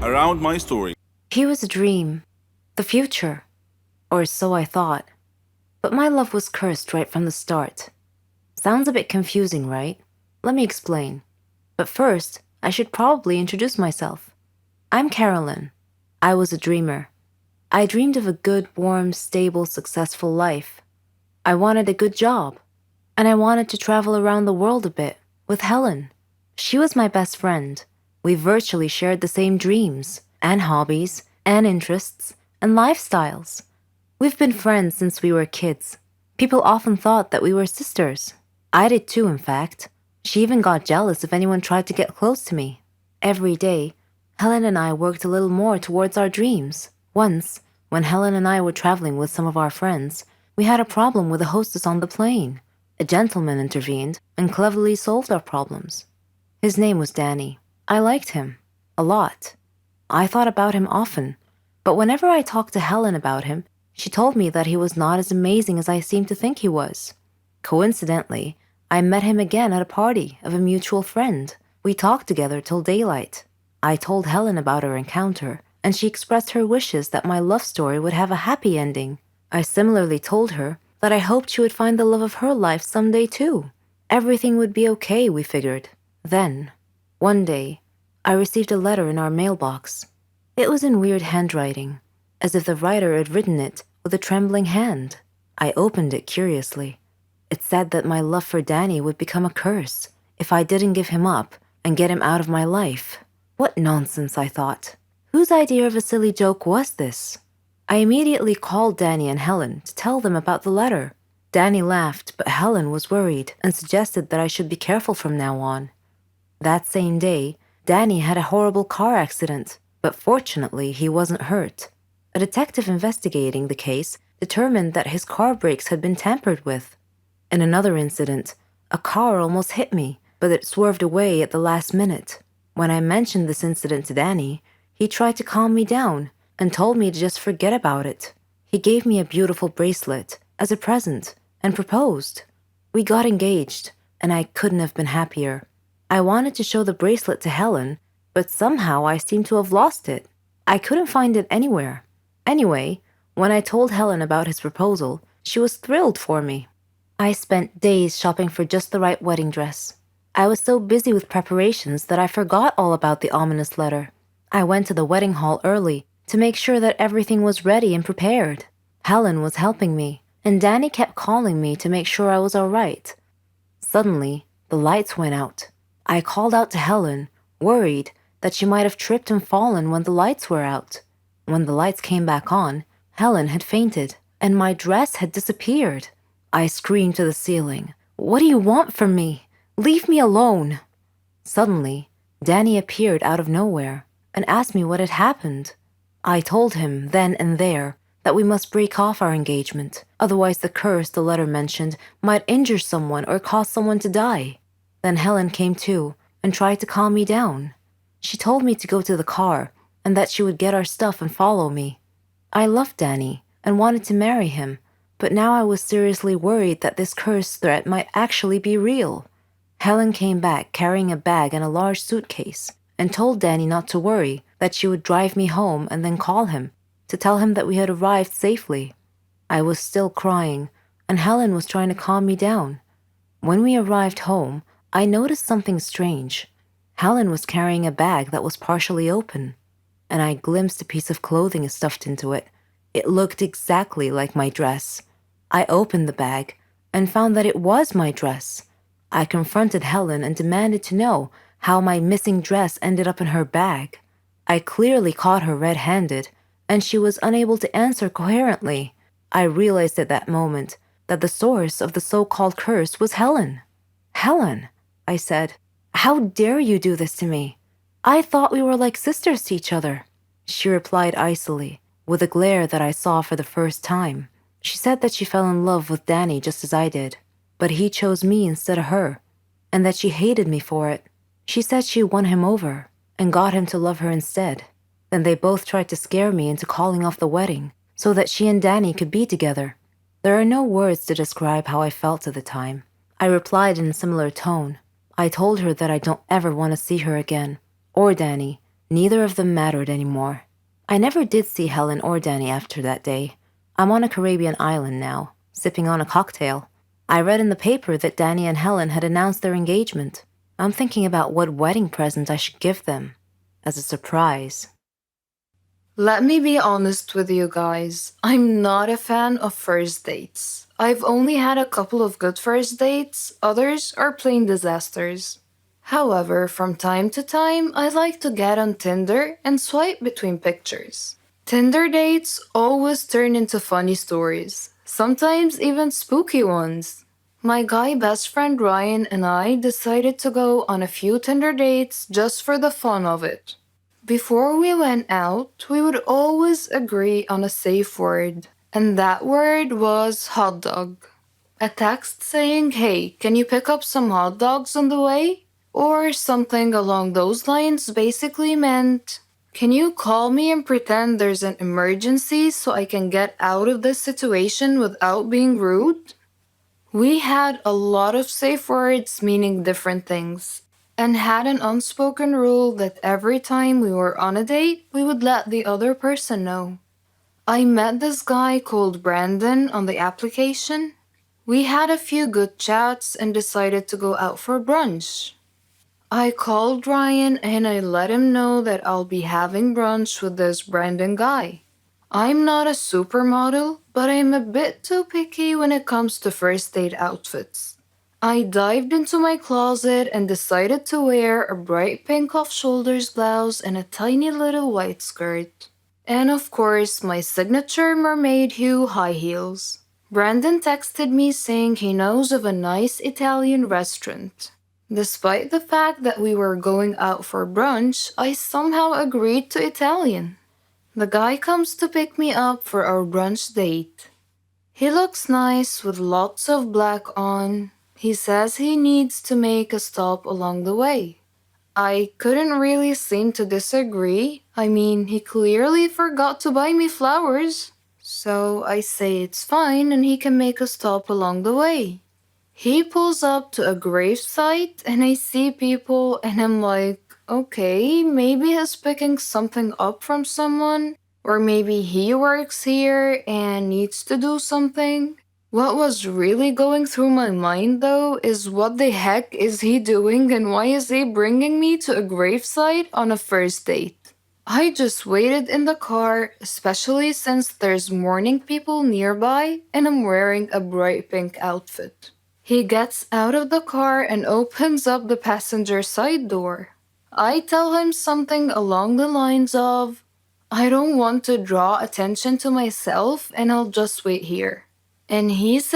around my story. He was a dream, the future, or so I thought. But my love was cursed right from the start. Sounds a bit confusing, right? Let me explain. But first, I should probably introduce myself. I'm Carolyn. I was a dreamer. I dreamed of a good, warm, stable, successful life. I wanted a good job. And I wanted to travel around the world a bit with Helen. She was my best friend. We virtually shared the same dreams, and hobbies, and interests, and lifestyles. We've been friends since we were kids. People often thought that we were sisters. I did too, in fact. She even got jealous if anyone tried to get close to me. Every day, Helen and I worked a little more towards our dreams. Once, when Helen and I were traveling with some of our friends, we had a problem with the hostess on the plane. A gentleman intervened and cleverly solved our problems. His name was Danny. I liked him. A lot. I thought about him often, but whenever I talked to Helen about him, she told me that he was not as amazing as I seemed to think he was. Coincidentally, I met him again at a party of a mutual friend. We talked together till daylight. I told Helen about our encounter, and she expressed her wishes that my love story would have a happy ending. I similarly told her that I hoped she would find the love of her life someday too. Everything would be okay, we figured. Then, one day, I received a letter in our mailbox. It was in weird handwriting, as if the writer had written it with a trembling hand. I opened it curiously. It said that my love for Danny would become a curse if I didn't give him up and get him out of my life. What nonsense, I thought. Whose idea of a silly joke was this? I immediately called Danny and Helen to tell them about the letter. Danny laughed, but Helen was worried and suggested that I should be careful from now on. That same day, Danny had a horrible car accident, but fortunately he wasn't hurt. A detective investigating the case determined that his car brakes had been tampered with. In another incident, a car almost hit me, but it swerved away at the last minute. When I mentioned this incident to Danny, he tried to calm me down and told me to just forget about it. He gave me a beautiful bracelet as a present and proposed. We got engaged, and I couldn't have been happier. I wanted to show the bracelet to Helen, but somehow I seemed to have lost it. I couldn't find it anywhere. Anyway, when I told Helen about his proposal, she was thrilled for me. I spent days shopping for just the right wedding dress. I was so busy with preparations that I forgot all about the ominous letter. I went to the wedding hall early to make sure that everything was ready and prepared. Helen was helping me, and Danny kept calling me to make sure I was all right. Suddenly, the lights went out. I called out to Helen, worried that she might have tripped and fallen when the lights were out. When the lights came back on, Helen had fainted, and my dress had disappeared. I screamed to the ceiling, "What do you want from me? Leave me alone!" Suddenly, Danny appeared out of nowhere and asked me what had happened. I told him then and there that we must break off our engagement, otherwise the curse the letter mentioned might injure someone or cause someone to die. Then Helen came too and tried to calm me down. She told me to go to the car and that she would get our stuff and follow me. I loved Danny and wanted to marry him, but now I was seriously worried that this curse threat might actually be real. Helen came back carrying a bag and a large suitcase and told Danny not to worry, that she would drive me home and then call him to tell him that we had arrived safely. I was still crying, and Helen was trying to calm me down. When we arrived home, I noticed something strange. Helen was carrying a bag that was partially open, and I glimpsed a piece of clothing stuffed into it. It looked exactly like my dress. I opened the bag and found that it was my dress. I confronted Helen and demanded to know how my missing dress ended up in her bag. I clearly caught her red-handed, and she was unable to answer coherently. I realized at that moment that the source of the so-called curse was Helen. "Helen," I said, "how dare you do this to me? I thought we were like sisters to each other." She replied icily, with a glare that I saw for the first time. She said that she fell in love with Danny just as I did, but he chose me instead of her, and that she hated me for it. She said she won him over and got him to love her instead. Then they both tried to scare me into calling off the wedding so that she and Danny could be together. There are no words to describe how I felt at the time. I replied in a similar tone. I told her that I don't ever want to see her again, or Danny, Neither of them mattered anymore. I never did see Helen or Danny after that day. I'm on a Caribbean island now, sipping on a cocktail. I read in the paper that Danny and Helen had announced their engagement. I'm thinking about what wedding present I should give them as a surprise. Let me be honest with you guys. I'm not a fan of first dates. I've only had a couple of good first dates, others are plain disasters. However, from time to time, I like to get on Tinder and swipe between pictures. Tinder dates always turn into funny stories, sometimes even spooky ones. My guy best friend Ryan and I decided to go on a few Tinder dates just for the fun of it. Before we went out, we would always agree on a safe word, and that word was hot dog. A text saying, "Hey, can you pick up some hot dogs on the way?" Or something along those lines basically meant, "Can you call me and pretend there's an emergency so I can get out of this situation without being rude?" We had a lot of safe words meaning different things, and had an unspoken rule that every time we were on a date, we would let the other person know. I met this guy called Brandon on the application. We had a few good chats and decided to go out for brunch. I called Ryan and I let him know that I'll be having brunch with this Brandon guy. I'm not a supermodel, but I'm a bit too picky when it comes to first date outfits. I dived into my closet and decided to wear a bright pink off-shoulders blouse and a tiny little white skirt. And of course, my signature mermaid hue high heels. Brandon texted me saying he knows of a nice Italian restaurant. Despite the fact that we were going out for brunch, I somehow agreed to Italian. The guy comes to pick me up for our brunch date. He looks nice with lots of black on. He says he needs to make a stop along the way. I couldn't really seem to disagree. I mean, he clearly forgot to buy me flowers. So I say it's fine and he can make a stop along the way. He pulls up to a gravesite and I see people and I'm like, okay, maybe he's picking something up from someone, or maybe he works here and needs to do something. What was really going through my mind though is what the heck is he doing and why is he bringing me to a gravesite on a first date? I just waited in the car, especially since there's mourning people nearby and I'm wearing a bright pink outfit. He gets out of the car and opens up the passenger side door. I tell him something along the lines of, "I don't want to draw attention to myself and I'll just wait here." And he says,